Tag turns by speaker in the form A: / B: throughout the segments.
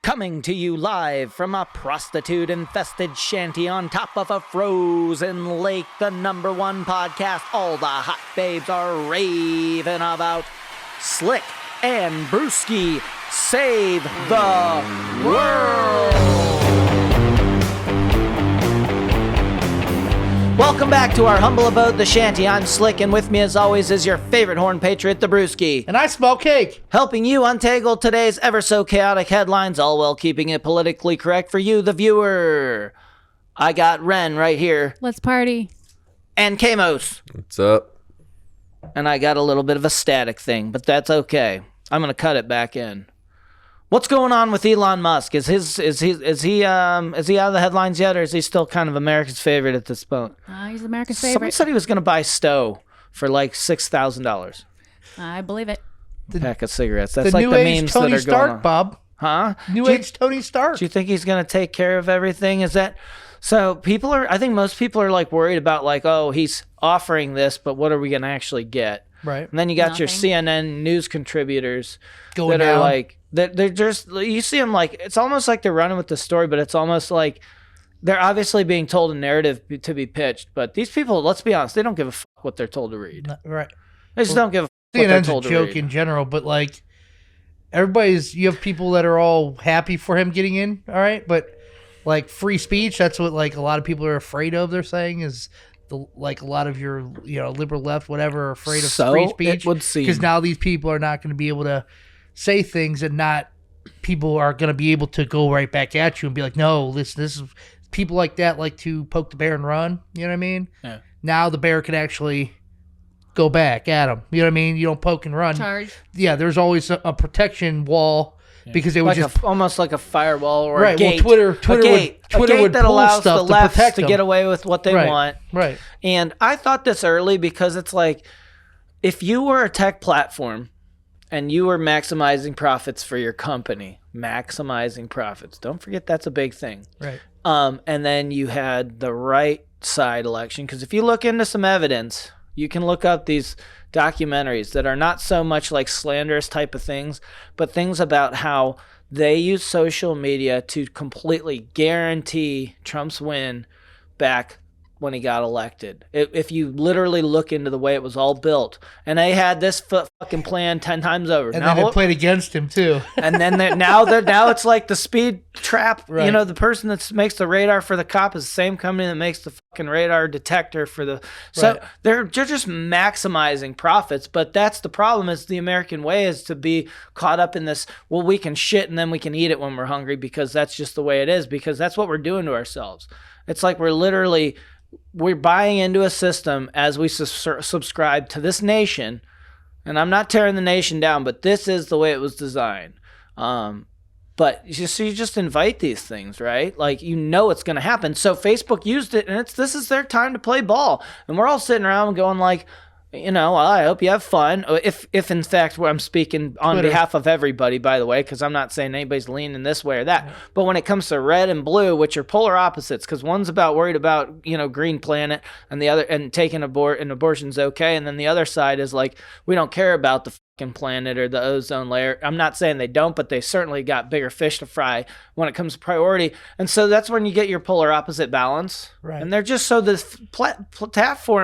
A: Coming to you live from a prostitute-infested shanty on top of a frozen lake, the #1 podcast all the hot babes are raving about. Slick and Brewski save the world! Welcome back to our humble abode, the shanty. I'm Slick, and with me as always is your favorite horn patriot, the Brewski.
B: And I smell cake.
A: Helping you untangle today's ever-so-chaotic headlines, all while keeping it politically correct for you, the viewer. I got Ren right here.
C: Let's party.
A: And Kamos.
D: What's up?
A: And I got a little bit of a static thing, but that's okay. I'm going to cut it back in. What's going on with Elon Musk? Is he out of the headlines yet, or is he still kind of America's favorite at this point?
C: He's America's
A: Someone
C: favorite.
A: said he was going to buy Stowe for like $6,000.
C: I believe it.
A: Pack of cigarettes. That's
B: the
A: like
B: new
A: the
B: age
A: memes
B: Tony
A: that are
B: Stark,
A: going on.
B: Bob.
A: Huh?
B: New age Tony Stark.
A: Do you think he's going to take care of everything? Is that so? I think most people are like worried about like, oh, he's offering this, but what are we going to actually get?
B: Right.
A: And then you got your
C: Nothing.
A: CNN news contributors
B: Going
A: that are
B: down.
A: like they're just, you see them like, it's almost like they're running with the story, but it's almost like they're obviously being told a narrative to be pitched. But these people, let's be honest, they don't give a fuck what they're told to read.
B: Right.
A: They just don't give a fuck what they're
B: CNN's a
A: told to
B: joke
A: read.
B: in general, but like you have people that are all happy for him getting in, all right? But like free speech, that's what like a lot of people are afraid of, they're saying, is like a lot of your liberal left, whatever, are afraid of
A: So
B: free speech.
A: it would seem.
B: Because now these people are not going to be able to say things and not people are going to be able to go right back at you and be like, no, this is people like that like to poke the bear and run. You know what I mean?
A: Yeah.
B: Now the bear can actually go back at him. You know what I mean? You don't poke and run.
C: Charge.
B: Yeah, there's always a protection wall because they would
A: Like
B: just
A: almost like a firewall or a
B: right.
A: gate.
B: Well, Twitter
A: a
B: would
A: that
B: pull
A: allows
B: stuff
A: the
B: to
A: left
B: protect
A: to
B: them.
A: get away with what they
B: Right.
A: want.
B: Right.
A: And I thought this early because it's like, if you were a tech platform and you were maximizing profits for your company, maximizing profits, don't forget that's a big thing.
B: Right.
A: And then you had the right side election, because if you look into some evidence, you can look up these documentaries that are not so much like slanderous type of things, but things about how they use social media to completely guarantee Trump's win back when he got elected. If you literally look into the way it was all built, and they had this fucking plan 10 times over.
B: And
A: now,
B: then it played against him too.
A: and then now it's like the speed trap.
B: Right.
A: You know, the person that makes the radar for the cop is the same company that makes the fucking radar detector for the. So
B: Right.
A: they're just maximizing profits. But that's the problem. Is the American way is to be caught up in this. Well, we can shit and then we can eat it when we're hungry because that's just the way it is. Because that's what we're doing to ourselves. It's like we're buying into a system as we subscribe to this nation, and I'm not tearing the nation down, but this is the way it was designed. But you just invite these things, right? Like, it's going to happen. So Facebook used it, and this is their time to play ball. And we're all sitting around going like, I hope you have fun. If in fact, I'm speaking on
B: Twitter.
A: behalf of everybody, by the way, because I'm not saying anybody's leaning this way or that. But when it comes to red and blue, which are polar opposites, because one's worried about green planet, and the other and taking and abortion's okay, and then the other side is like, we don't care about the fucking planet or the ozone layer. I'm not saying they don't, but they certainly got bigger fish to fry when it comes to priority. And so that's when you get your polar opposite balance.
B: Right.
A: And they're just so the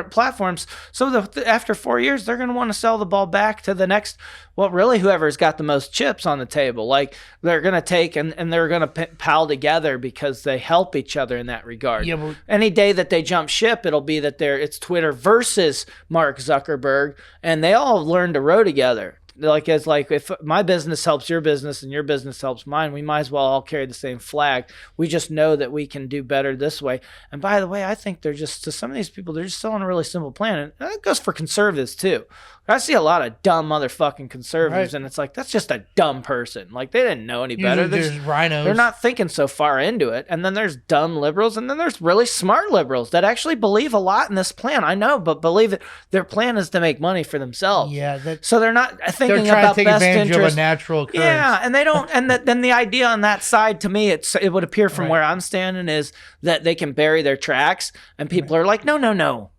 A: platforms. So after 4 years, they're going to want to sell the ball back to the next. Well, really, whoever's got the most chips on the table, like they're going to take and they're going to pal together because they help each other in that regard.
B: Yeah, but
A: Any day that they jump ship, it'll be that it's Twitter versus Mark Zuckerberg, and they all learn to row together. If my business helps your business and your business helps mine, we might as well all carry the same flag. We just know that we can do better this way. And by the way, I think to some of these people, they're just selling a really simple plan. And that goes for conservatives too. I see a lot of dumb motherfucking conservatives,
B: Right.
A: and it's like, that's just a dumb person. Like, they didn't know any better.
B: usually there's rhinos.
A: They're not thinking so far into it. And then there's dumb liberals, and then there's really smart liberals that actually believe a lot in this plan. I know, but believe it. Their plan is to make money for themselves.
B: Yeah,
A: So they're not
B: they're
A: thinking
B: trying
A: about
B: to take
A: best
B: advantage
A: interest.
B: of a natural occurrence.
A: Yeah, and they don't. And then the idea on that side, to me, it would appear from
B: Right.
A: where I'm standing, is that they can bury their tracks, and people are like, no.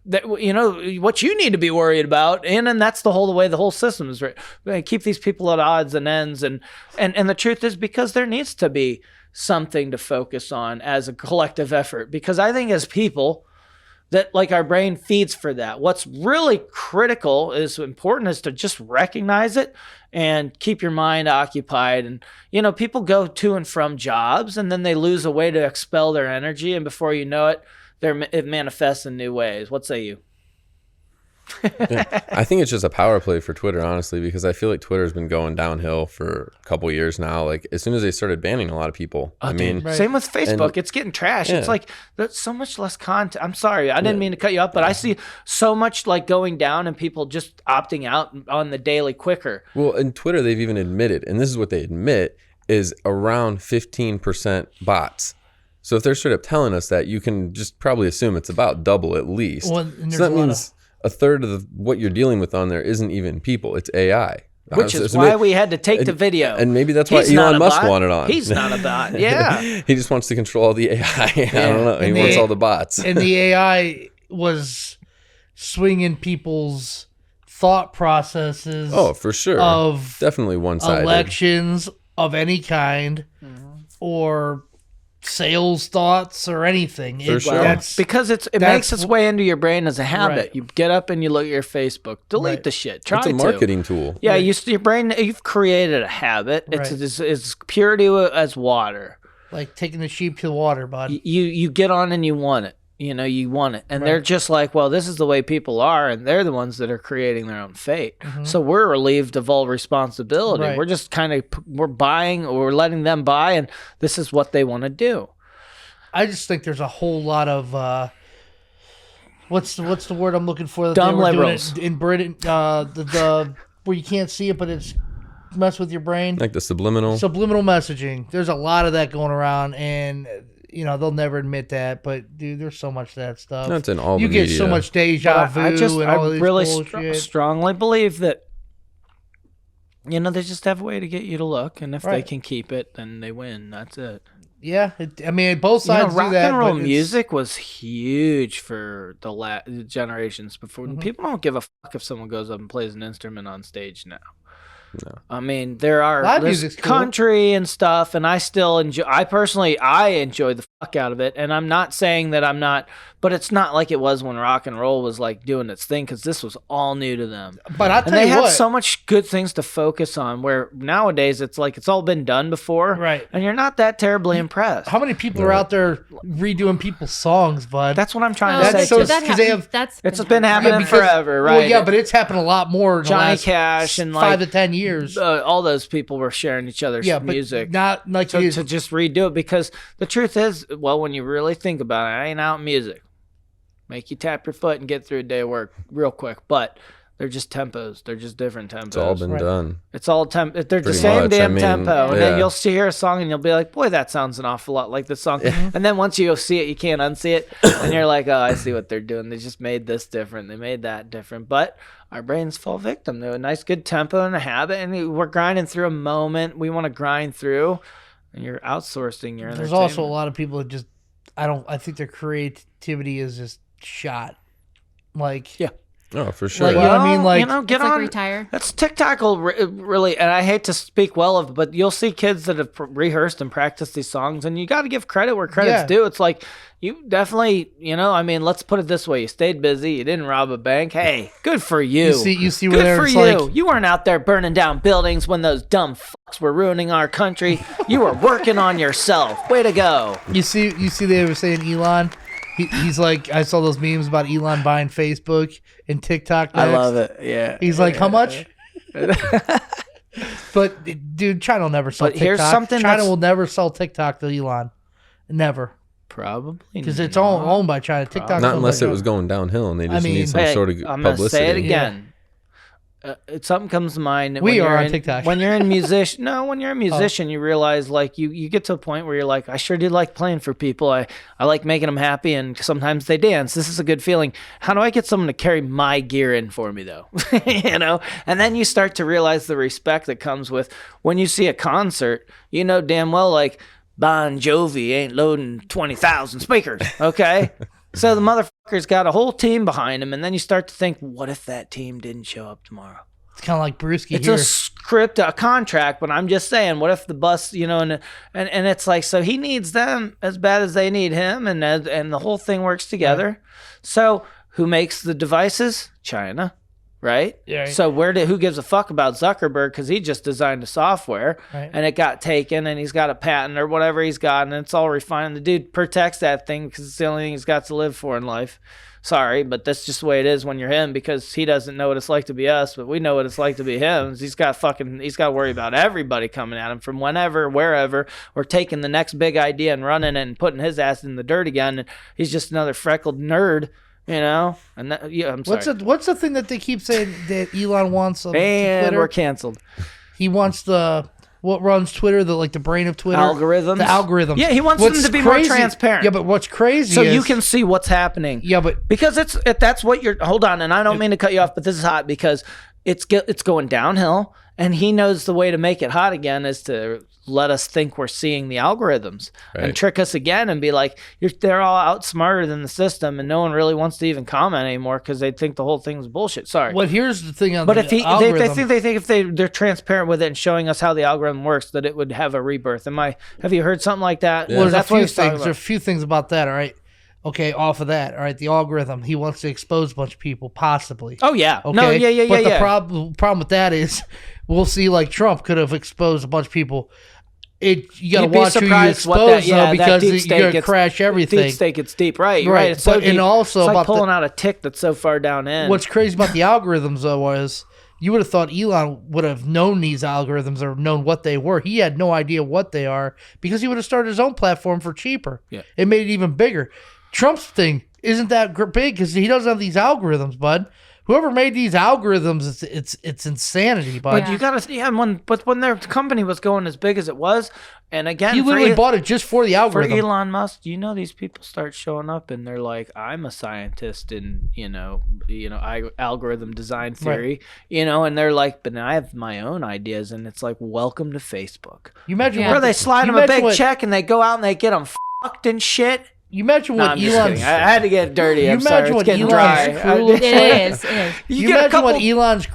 A: that, you know, what you need to be worried about. And that's the way the whole system is. Right. Keep these people at odds and ends. And the truth is, because there needs to be something to focus on as a collective effort. Because I think as people, that like our brain feeds for that. What's really critical is important is to just recognize it and keep your mind occupied. And, you know, people go to and from jobs and then they lose a way to expel their energy. And before you know it, it manifests in new ways. What say you?
D: Yeah. I think it's just a power play for Twitter, honestly, because I feel like Twitter's been going downhill for a couple years now. Like as soon as they started banning a lot of people,
A: same with Facebook. It's getting trashed.
D: Yeah.
A: It's like there's so much less content. I'm sorry, I didn't mean to cut you off, but I see so much like going down and people just opting out on the daily quicker.
D: Well, in Twitter, they've even admitted, and this is what they admit, is around 15% bots. So if they're straight up telling us that, you can just probably assume it's about double at least.
B: Well,
D: so that means a third of what you're dealing with on there isn't even people, it's AI.
A: Which is why we had to take the video.
D: And maybe that's why Elon Musk wanted on.
A: He's not a bot. Yeah.
D: He just wants to control all the AI. I don't know. He wants all the bots.
B: And the AI was swinging people's thought processes.
D: Oh, for sure.
B: Of
D: definitely one-sided.
B: Elections of any kind or sales thoughts or anything.
D: For sure.
A: Because it makes its way into your brain as a habit.
B: Right.
A: You get up and you look at your Facebook. Delete the shit. Try
D: it's a
A: to.
D: marketing tool.
A: Yeah, your brain, you've created a habit. It's purity as water.
B: Like taking the sheep to the water, bud.
A: You get on and you want it. You know, you want it. And they're just like, well, this is the way people are, and they're the ones that are creating their own fate. So we're relieved of all responsibility.
B: Right.
A: We're just we're buying, or we're letting them buy, and this is what they want to do.
B: I just think there's a whole lot of what's the word I'm looking for? That
A: Dumb
B: they were
A: liberals.
B: doing it in Britain, the where you can't see it, but it's mess with your brain.
D: Like the subliminal
B: messaging. There's a lot of that going around, and you know they'll never admit that, but dude, there's so much of that stuff.
D: That's in all
B: you
D: the
B: get
D: media.
B: so much deja vu.
A: I
B: all this
A: really
B: bullshit.
A: strongly believe that, you know, they just have a way to get you to look, and if they can keep it, then they win. That's it.
B: Yeah, I mean, both sides
A: rock
B: do that.
A: and roll
B: but
A: music was huge for the generations before. People don't give a fuck if someone goes up and plays an instrument on stage now.
D: No.
A: I mean, there's
B: music's cool.
A: country and stuff, and I still enjoy. I personally enjoy the fuck out of it, and I'm not saying that I'm not, but it's not like it was when rock and roll was like doing its thing, because this was all new to them.
B: But I tell
A: they
B: you
A: had
B: what,
A: so much good things to focus on. Where nowadays it's like it's all been done before,
B: Right.
A: And you're not that terribly impressed.
B: how many people are out there redoing people's songs, bud?
A: That's what I'm trying to
B: That's
A: say.
B: so-
A: too.
B: 'cause they have-
A: It's been happening
B: because-
A: forever, right?
B: Well, yeah, but it's happened a lot more in the
A: Johnny
B: last
A: Cash and
B: 5
A: like
B: to 10 years.
A: all those people were sharing each other's
B: Yeah, but
A: music.
B: not like
A: to just redo it, because the truth is, well, when you really think about it, it ain't out music. Make you tap your foot and get through a day of work real quick, but they're just tempos. They're just different tempos.
D: It's all been done.
A: It's all they're the
D: Pretty
A: same
D: much.
A: damn
D: I mean,
A: tempo, and
D: yeah.
A: then you'll hear a song and you'll be like, "Boy, that sounds an awful lot like this song." And then once you go see it, you can't unsee it, and you're like, "Oh, I see what they're doing. They just made this different. They made that different." But our brains fall victim to a nice, good tempo and a habit, and we're grinding through a moment we want to grind through, and you're outsourcing your.
B: There's also a lot of people that just I think their creativity is just shot. Like
D: Oh, for sure.
B: Like, you know what I mean? Like,
A: get
C: It's like
A: on.
C: retire.
A: That's TikTok will really, and I hate to speak well of, but you'll see kids that have rehearsed and practiced these songs, and you got to give credit where credit's due. It's like, you definitely, I mean, let's put it this way: you stayed busy, you didn't rob a bank. Hey, good for you.
B: you see
A: good
B: where
A: for
B: it's
A: you.
B: like
A: You weren't out there burning down buildings when those dumb fucks were ruining our country. You were working on yourself. Way to go.
B: you see they were saying Elon. He's like, I saw those memes about Elon buying Facebook and TikTok next.
A: I love it. Yeah.
B: He's like, how much? But dude, China will never sell
A: But
B: TikTok.
A: here's something
B: China
A: that's-
B: will never sell TikTok to Elon. Never.
A: Probably
B: Because it's all owned by China. TikTok.
D: Not unless it was going downhill and they just
B: I mean,
D: need some
A: Hey,
D: sort of
A: I'm gonna
D: publicity.
A: say it again. Something comes to mind.
B: We
A: when
B: are
A: you're
B: on
A: in,
B: TikTok.
A: When you're in musician, when you're a musician, you realize like you get to a point where you're like, I sure do like playing for people. I like making them happy, and sometimes they dance. This is a good feeling. How do I get someone to carry my gear in for me though? And then you start to realize the respect that comes with when you see a concert. You know damn well like Bon Jovi ain't loading 20,000 speakers. Okay. So the motherfucker motherfucker's got a whole team behind him, and then you start to think, what if that team didn't show up tomorrow?
B: It's kind of like Brewski
A: It's
B: here.
A: a script, a contract, but I'm just saying, what if the bus, and it's like, so he needs them as bad as they need him, and the whole thing works together. Right. So who makes the devices? China, right?
B: Yeah. Right.
A: So who gives a fuck about Zuckerberg, because he just designed the software,
B: right.
A: and it got taken, and he's got a patent or whatever he's got, and it's all refined. The dude protects that thing because it's the only thing he's got to live for in life. Sorry, but that's just the way it is when you're him, because he doesn't know what it's like to be us, but we know what it's like to be him. He's got to worry about everybody coming at him from whenever, wherever, or taking the next big idea and running it and putting his ass in the dirt again. And he's just another freckled nerd, And I'm sorry.
B: What's the thing that they keep saying that Elon wants on
A: and
B: Twitter?
A: We're canceled.
B: He wants what runs Twitter, the brain of Twitter?
A: Algorithms.
B: The algorithms.
A: Yeah, he wants them to be more transparent.
B: Yeah, but what's crazy
A: so
B: is...
A: you can see what's happening.
B: Yeah, but...
A: Because that's what you're... Hold on, and I don't mean to cut you off, but this is hot because it's going downhill, and he knows the way to make it hot again is to let us think we're seeing the algorithms and trick us again and be like, they're all out smarter than the system, and no one really wants to even comment anymore because they think the whole thing's bullshit. Sorry.
B: Well, here's the thing on
A: but
B: the
A: algorithm. They think if they're transparent with it and showing us how the algorithm works, that it would have a rebirth. Have you heard something like that?
B: Yeah. Well, there's a few things about that, all right? Okay, off of that, all right, the algorithm, he wants to expose a bunch of people, possibly.
A: Oh, yeah.
B: Okay?
A: No, yeah.
B: But the problem with that is, we'll see, like, Trump could have exposed a bunch of people. You got to watch who you expose, though, because you're going to crash everything.
A: Deep state gets deep, right. It's so deep.
B: And also
A: it's like
B: about
A: pulling out a tick that's so far down in.
B: What's crazy about the algorithms, though, was you would have thought Elon would have known these algorithms or known what they were. He had no idea what they are because he would have started his own platform for cheaper.
A: Yeah.
B: It made it even bigger. Trump's thing isn't that big because he doesn't have these algorithms, bud. Whoever made these algorithms, it's insanity, bud.
A: But you gotta when their company was going as big as it was, and again,
B: he literally bought it just for the algorithm.
A: For Elon Musk, these people start showing up and they're like, I'm a scientist in algorithm design theory, and they're like, but I have my own ideas, and it's like, welcome to Facebook.
B: You imagine
A: where they slide them a big check and they go out and they get them fucked and shit.
B: You imagine what Elon's...
A: I had to get dirty.
B: You imagine what Elon's crew looks like?
C: It is.
B: You imagine what Elon's...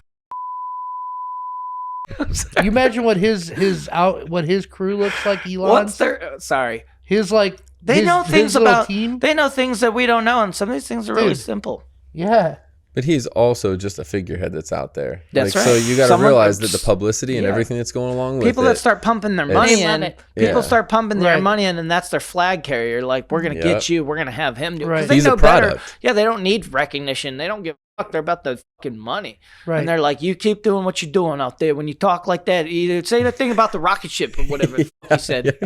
B: You imagine what his crew looks like, Elon?
A: What's their... Sorry.
B: They
A: know things about...
B: team?
A: They know things that we don't know, and some of these things are really simple.
B: Yeah.
D: But he's also just a figurehead that's out there.
A: That's right.
D: So you got to realize that the publicity and everything that's going along with
A: people that start pumping their money in, people start pumping their money in, and that's their flag carrier. Like, we're going to get you. We're going to have him do it.
B: Right.
A: He's
D: a product.
A: Better. Yeah, they don't need recognition. They don't give a fuck. They're about the fucking money.
B: Right.
A: And they're like, you keep doing what you're doing out there. When you talk like that, you say the thing about the rocket ship or whatever he said.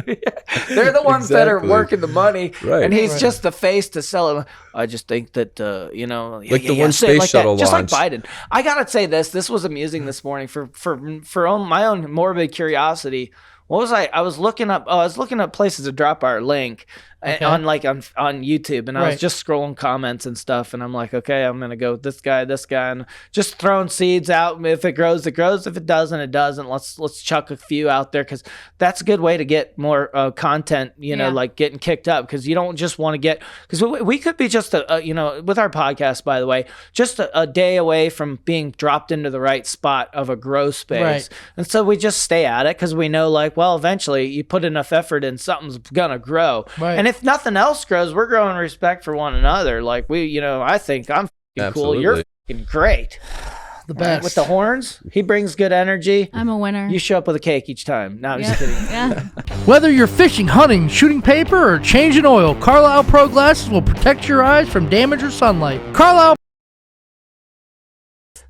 A: They're the ones that are working the money.
D: Right.
A: And he's just the face to sell it. I just think that,
D: like the one space shuttle launch.
A: Just like Biden. I got to say this. This was amusing this morning for my own morbid curiosity. What was I was looking up places to drop our link on YouTube, and I was just scrolling comments and stuff, and I'm like, okay, I'm gonna go with this guy, and just throwing seeds out. If it grows, it grows. If it doesn't, it doesn't. Let's chuck a few out there, because that's a good way to get more content. Like getting kicked up, because you don't just want to get, because we could be just with our podcast, by the way, just a day away from being dropped into the right spot of a growth space,
B: right.
A: And so we just stay at it because we know, like, well, eventually you put enough effort in, something's gonna grow,
B: right.
A: And if nothing else grows, we're growing respect for one another. Like I think I'm cool. You're great.
B: The best.
A: With the horns, he brings good energy.
C: I'm a winner.
A: You show up with a cake each time. No, I'm just kidding.
C: Yeah.
B: Whether you're fishing, hunting, shooting paper, or changing oil, Carlisle Pro Glasses will protect your eyes from damage or sunlight. Carlisle,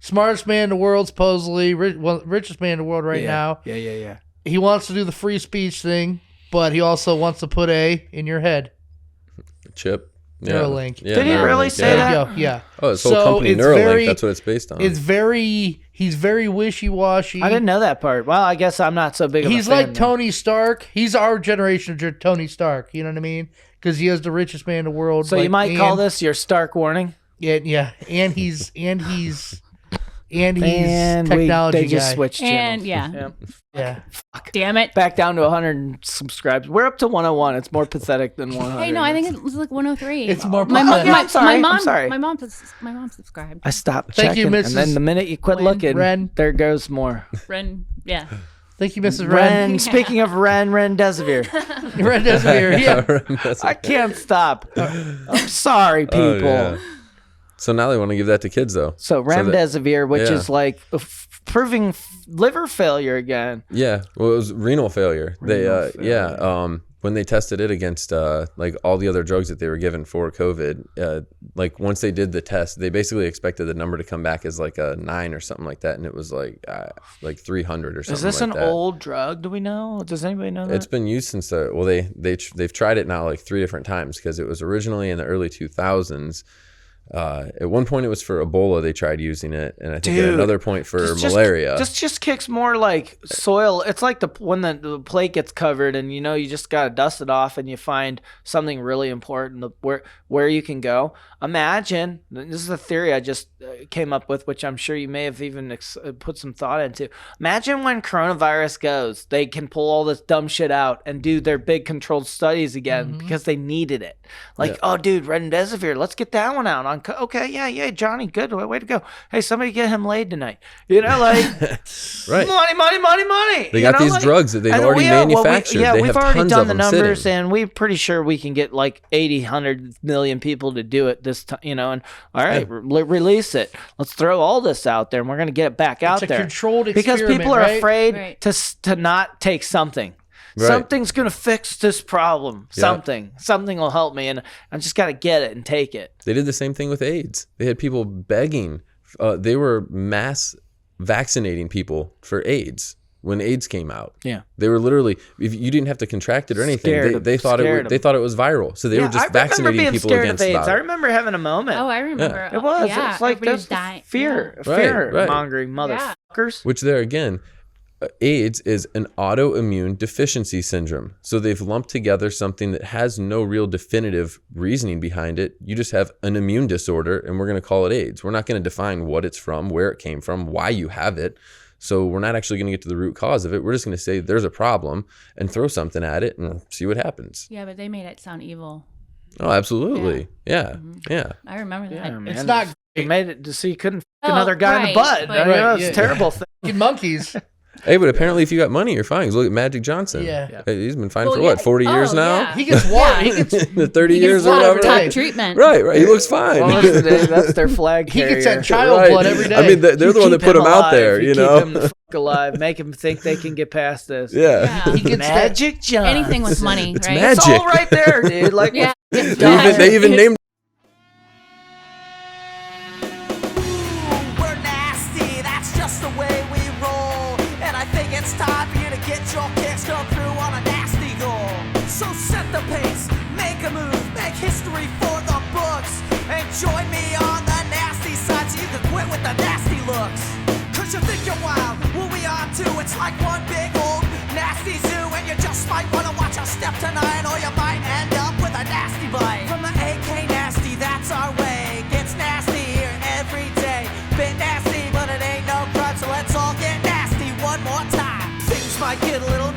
B: smartest man in the world, supposedly, richest man in the world now.
A: Yeah.
B: He wants to do the free speech thing, but he also wants to put A in your head.
D: Chip.
B: Neuralink.
D: Yeah,
A: Did he really say that?
B: Yeah.
D: Oh, his whole company, Neuralink, that's what it's based on.
B: He's very wishy-washy.
A: I didn't know that part. Well, I guess I'm not so big of a fan.
B: He's like Tony Stark. He's our generation of Tony Stark. You know what I mean? Because he is the richest man in the world.
A: So you might call this your Stark warning?
B: Yeah. And he's And he's
A: And
B: technology
A: they just
B: guy.
A: switched
C: And
A: channels.
B: Yeah.
C: damn it.
A: Back down to 100 subscribers. We're up to 101. It's more pathetic than 100.
C: Hey, no, I think it was like 103.
B: It's more
C: my
B: pathetic.
C: mom.
A: I'm sorry, I'm
C: My mom.
A: sorry.
C: My mom subscribed.
A: I stopped
B: Thank
A: checking,
B: you,
A: and then
B: Mrs.
A: the minute you quit
C: Ren.
A: looking,
B: Ren.
A: there goes more.
C: Ren. Yeah.
B: Thank you, Mrs. Ren.
A: Ren. Speaking of Ren Desivere.
B: Ren Desivere. Yeah.
D: That's
A: I can't stop. I'm sorry, people.
D: Oh, yeah. So now they want to give that to kids, though.
A: So remdesivir, which
D: yeah.
A: is like proving liver failure again.
D: Yeah, well, it was renal failure.
A: Renal failure.
D: When they tested it against like all the other drugs that they were given for COVID, like once they did the test, they basically expected the number to come back as like a 9 or something like that, and it was like 300 or something.
A: Is this
D: like
A: an
D: that.
A: old drug? Do we know? Does anybody know that?
D: It's been used since they've tried it now like 3 different times because it was originally in the early 2000s. At one point it was for Ebola, they tried using it, and I think at another point for malaria.
A: Just kicks more like soil. It's like when the plate gets covered, and you just gotta dust it off, and you find something really important where you can go. Imagine, this is a theory I just came up with, which I'm sure you may have even put some thought into. Imagine when coronavirus goes, they can pull all this dumb shit out and do their big controlled studies again because they needed it. Like, oh, dude, remdesivir, let's get that one out. Okay, yeah, Johnny, good, way to go. Hey, somebody get him laid tonight. Like,
D: right.
A: money.
D: They got these drugs that they've already manufactured. They
A: we've
D: have
A: already
D: tons
A: done
D: of
A: the
D: them
A: numbers,
D: sitting.
A: and we're pretty sure we can get like 80, 100 million people to do it this time, and all right, release it. Let's throw all this out there, and we're going to get it back out
B: It's a
A: there.
B: controlled
A: Because
B: experiment,
A: people are
B: right?
A: afraid
C: Right.
A: to not take something.
D: Right.
A: Something's going to fix this problem.
D: Yeah.
A: Something will help me, and I just got to get it and take it.
D: They did the same thing with AIDS. They had people begging. They were mass vaccinating people for AIDS when AIDS came out.
A: Yeah.
D: They were literally, if you didn't have to contract it or anything,
A: Scared
D: they thought
A: scared
D: they thought it was viral. So they were just vaccinating
A: being
D: people
A: scared
D: against
A: of AIDS.
D: about
A: I
D: it.
A: remember having a moment.
C: Oh, I remember.
A: It was.
C: Yeah,
A: It's like
C: everybody was
A: this
C: dying.
A: fear
D: Right.
A: mongering motherfuckers.
D: Which there again, AIDS is an autoimmune deficiency syndrome. So they've lumped together something that has no real definitive reasoning behind it. You just have an immune disorder, and we're going to call it AIDS. We're not going to define what it's from, where it came from, why you have it. So we're not actually going to get to the root cause of it. We're just going to say there's a problem and throw something at it and see what happens.
C: Yeah, but they made it sound evil.
D: Oh, absolutely. Yeah. Yeah.
C: I remember that.
A: Yeah, man.
B: It's not
A: It made it to see you couldn't
C: Oh,
A: another guy in the
C: right,
A: butt.
C: but-
A: I mean,
B: Right,
A: it's a
B: yeah.
A: terrible thing.
B: fucking monkeys.
D: Hey, but apparently if you got money, you're fine. 'Cause look at Magic Johnson.
B: Yeah.
D: Hey, he's been fine
C: Well,
D: for
C: yeah.
D: what, 40 years
C: Oh,
D: now?
C: yeah.
B: He gets water. He gets
D: 30
C: He
D: years
C: gets
D: or
C: water
D: whatever.
C: top
B: Right.
C: treatment.
D: Right. He looks fine.
A: Well, that's their flag
B: He
A: carrier.
B: gets that child
D: Right.
B: blood every day.
D: I mean, they're the one that
A: Keep
D: put
A: him
D: him out
A: alive.
D: there, you
A: Keep
D: know?
A: him the fuck alive. Make him think they can get past this.
D: Yeah.
C: Yeah.
B: He gets that.
A: Magic Johnson.
C: Anything with money,
D: It's
C: right?
D: magic.
A: It's all right there, dude. Like,
C: Yeah.
D: They even named
E: We're nasty, that's just the way we roll. And I think it's time for you to get your kicks come through on a nasty goal. So set the pace, make a move, make history for the books. And join me on the nasty side so you can quit with the nasty looks. Cause you think you're wild, well we are too. It's like one big old nasty zoo. And you just might wanna watch a step tonight, or you might end up with a nasty bite. From the AK nasty, that's our way. Gets nasty here every day. Bit nasty, but it ain't no crud, so let's all get nasty one more time. Things might get a little